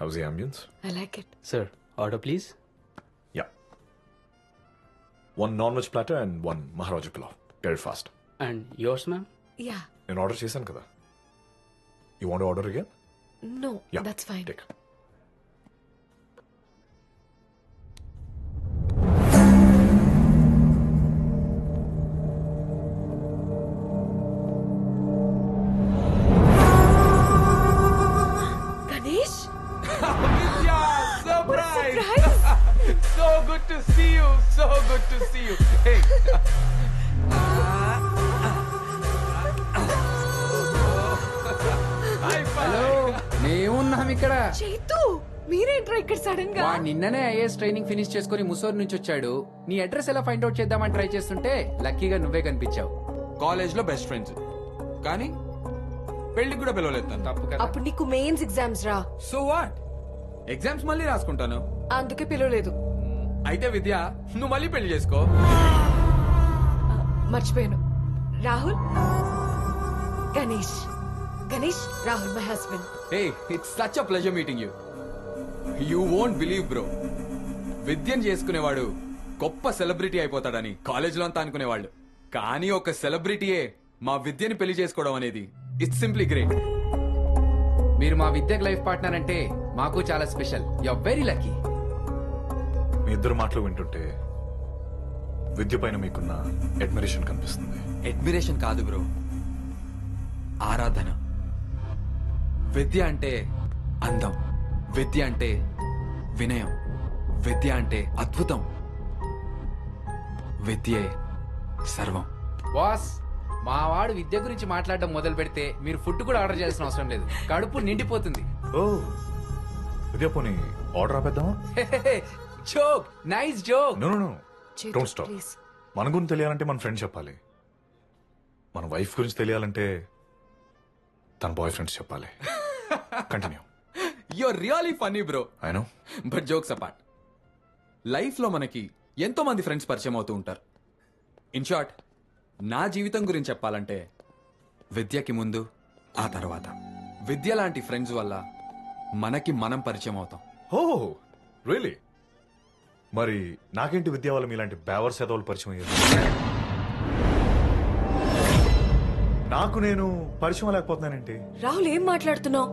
How's the ambience? I like it. Sir, order please. Yeah. One non-veg platter and one Maharaja pulao. Get it fast. And yours, ma'am? Yeah. నేను order చేశాను కదా. You want to order again? No, Yeah. that's fine. Take. Ganesh? Yeah, surprise! Surprise! So good to see you. So good to see you. Hey. High five. Hello మేమున్నాం ఇక్కడ. చైతు మీరేంట్రా ఇక్కడ sudden గా? వాడు నిన్ననే IAS training finish చేసుకుని ముసోర్ నుంచి వచ్చాడు. నీ అడ్రస్ ఎలా ఫైండ్ అవుట్ చేద్దామని ట్రై చేస్తుంటే లక్కీగా నువ్వే కనిపించావు. కాలేజ్ లో బెస్ట్ ఫ్రెండ్స్ కానీ పెళ్లికి కూడా పిలవలేదు తను. తప్పు కదా. అప్పుడు నీకు మెయిన్స్ ఎగ్జామ్స్ రా, సో వాట్? ఎగ్జామ్స్ మళ్ళీ రాసుకుంటాను. అందుకే పిలవలేదు. అయితే విద్య నువ్వు మళ్ళీ పెళ్లి చేసుకో. మర్చిపోయాను. Rahul, Ganesh. Ganesh, Rahul my husband. Hey, it's such a pleasure meeting you. You won't believe, bro. విద్యను చేసుకునేవాడు గొప్ప సెలబ్రిటీ అయిపోతాడని కాలేజీలో అంతా అనుకునేవాళ్ళు. కానీ ఒక సెలబ్రిటీయే మా విద్యని పెళ్లి చేసుకోవడం అనేది ఇట్స్ సింప్లీ గ్రేట్. మీరు మా విద్యకు లైఫ్ పార్ట్నర్ అంటే మాకు చాలా special. You are very lucky. మీ ఇద్దరు మాటలు వింటుంటే విద్య పైన మీకున్న అడ్మిరేషన్ కనిపిస్తుంది. అడ్మిరేషన్ కాదు బ్రో, ఆరాధన. విద్య అంటే అందం, విద్య అంటే వినయం, విద్య అంటే అద్భుతం, విద్యే సర్వం. బాస్, మా వాడు విద్య గురించి మాట్లాడడం మొదలు పెడితే మీరు ఫుడ్ కూడా ఆర్డర్ చేయాల్సిన అవసరం లేదు. కడుపు నిండిపోతుంది. ఓ విద్య పోనీ ఆర్డర్ ఆపేద్దామా? Joke, nice joke. No no no, Chaitu, don't stop. Please. మన గురించి తెలియాలంటే మన ఫ్రెండ్ చెప్పాలి. మన వైఫ్ గురించి తెలియాలంటే తన బాయ్ ఫ్రెండ్స్ చెప్పాలి. Continue. You're really funny, bro. I know. But jokes apart, life లో మనకి ఎంతో మంది ఫ్రెండ్స్ పరిచయం అవుతూ ఉంటారు. ఇన్ షార్ట్, నా జీవితం గురించి చెప్పాలంటే విద్యకి ముందు, ఆ తర్వాత. విద్య లాంటి ఫ్రెండ్స్ వల్ల మనకి మనం పరిచయం అవుతాం. Oh really? మరి నాకేంటి విద్య వల్ల మీలాంటి బేవర్ సేదవులు పరిచయం అయ్యారు? నాకు నేను పరిచయం లేకపోతున్నానంటే? రాహుల్ ఏం మాట్లాడుతున్నావు?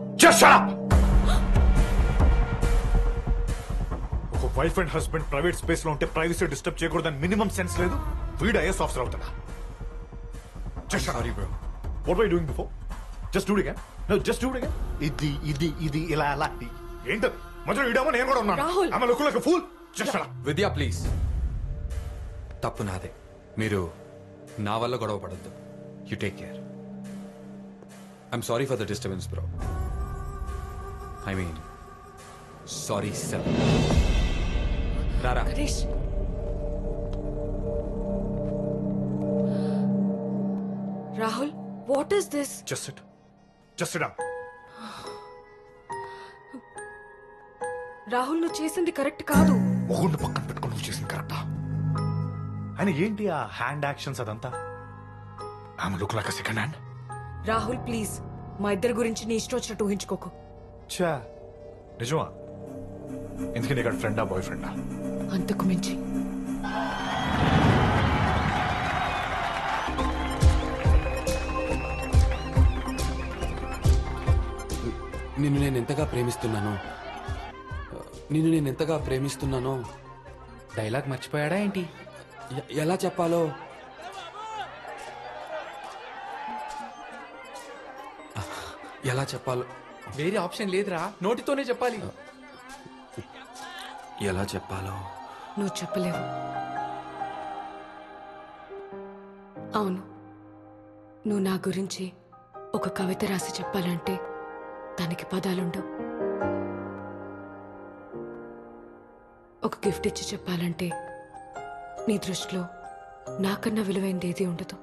ఒక wife and husband private space లో ఉంటే ప్రైవసీ డిస్టర్బ్ చేయకూడదని మినిమం సెన్స్ లేదు. వీడు ఐఎస్ ఆఫీసర్ అవుతాడా? Sorry bro. What were you doing before? Just do it again. No, just do it again. ఇది ఇలా అలా ఏంటది? మధ్యలో వీడేమో నేను కూడా ఉన్నాను. రాహుల్. ఆమె look like a fool. Just shut up. Vidya please, తప్పు నాదే. మీరు నా వల్ల గొడవ పడద్దు. You take care. I'm sorry for the disturbance bro. I mean sorry sir. రారా. Ganesh, Rahul, what is this? Just sit. Just sit down. Rahul, నువ్వు చేసింది కరెక్ట్ కాదు. మొగుండు పక్కన పెట్టుకుని నువ్వు చేసింది కరెక్టా? ఆయన ఏంటి ఆ హ్యాండ్ యాక్షన్స్ అదంతా? ఆమె look like second hand. Rahul please, మా ఇద్దరి గురించి నీ ఇష్టం వచ్చినట్టు ఊహించుకోకు. చా నిజమా? ఎందుకు నీకు ఫ్రెండా బాయ్ ఫ్రెండా? అంతకు మించి. నిన్ను నేను ఎంతగా ప్రేమిస్తున్నానో డైలాగ్ మర్చిపోయాడా ఏంటి? ఎలా చెప్పాలో వేరే ఆప్షన్ లేదురా, నోటితోనే చెప్పాలి. ఎలా చెప్పాలో నువ్వు చెప్పలేవు. అవును, నువ్వు నా గురించి ఒక కవిత రాసి చెప్పాలంటే దానికి పదాలుండవు. ఒక గిఫ్ట్ ఇచ్చి చెప్పాలంటే నీ దృష్టిలో నాకన్నా విలువైంది ఏది ఉండదు.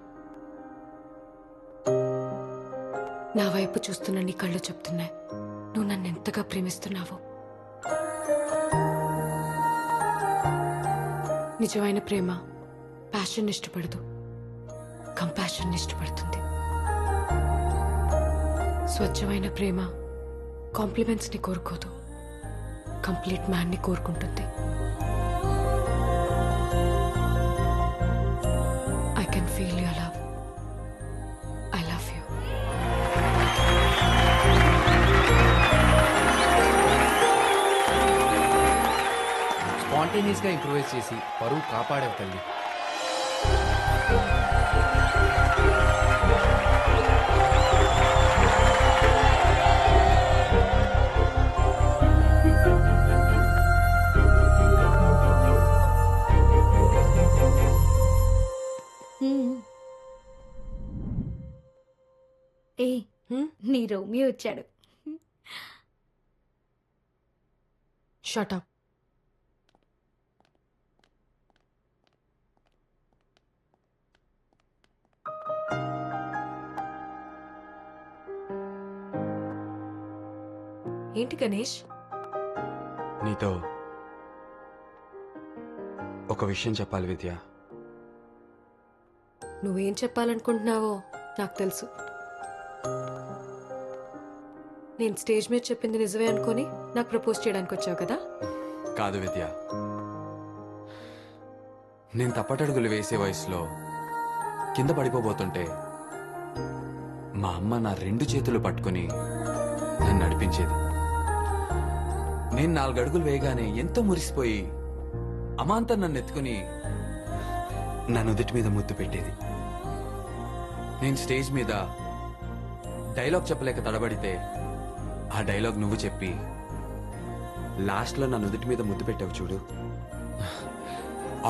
నా వైపు చూస్తున్న నీ కళ్ళు చెప్తున్నాయి నువ్వు నన్ను ఎంతగా ప్రేమిస్తున్నావో. నిజమైన ప్రేమ ప్యాషన్ ఇష్టపడదు, కంపాషన్ ఇష్టపడుతుంది. స్వచ్ఛమైన ప్రేమ కాంప్లిమెంట్స్ ని కోరుకోదు, కంప్లీట్ మ్యాన్ని కోరుకుంటుంది. I can feel your love. I love you. Spontaneous గా ఇంప్రూవైజ్ చేసి పరువు కాపాడే తల్లి. ఏ నీ రోమియో వచ్చాడు. Shut up. ఏంటి గణేష్? నీతో ఒక విషయం చెప్పాలి విద్య. నువ్వేం చెప్పాలనుకుంటున్నావో నాకు తెలుసు. నేను స్టేజ్ మీద చెప్పింది నిజమే అనుకొని నాకు ప్రపోజ్ చేయడానికి వచ్చావు కదా? కాదు విద్య, నేను తప్పటడుగులు వేసే వయసులో కింద పడిపోబోతుంటే మా అమ్మ నా 2 చేతులు పట్టుకుని నన్ను నడిపించేది. నేను 4 అడుగులు వేయగానే ఎంతో మురిసిపోయి అమాంతం నన్ను ఎత్తుకుని నా నుదుటి మీద ముద్దు పెట్టేది. నేను స్టేజ్ మీద డైలాగ్ చెప్పలేక తడబడితే ఆ డైలాగ్ నువ్వు చెప్పి లాస్ట్లో నా నుదుటి మీద ముద్దు పెట్టావు చూడు.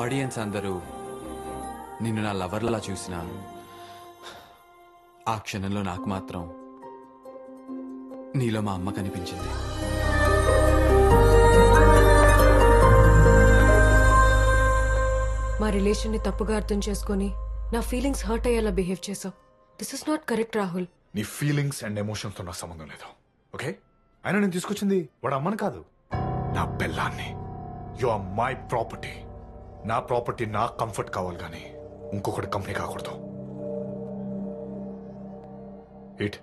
ఆడియన్స్ అందరూ నిన్ను నా లవర్లా చూసినా ఆ క్షణంలో నాకు మాత్రం నీలో మా అమ్మ కనిపించింది. మా రిలేషన్ ని తప్పుగా అర్థం చేసుకొని నా ఫీలింగ్స్ హర్ట్ అయ్యేలా బిహేవ్ చేసావు. This is not correct Rahul. నీ ఫీలింగ్స్ అండ్ ఎమోషన్స్ తో నాకు సంబంధం లేదు. ఓకే, అయినా నేను తీసుకొచ్చింది వాడు అమ్మని కాదు, నా పెళ్ళాన్ని. You are my property. నా ప్రాపర్టీ నా కంఫర్ట్ కావాలి కానీ ఇంకొకటి కంపెనీ కాకూడదు. ఇట్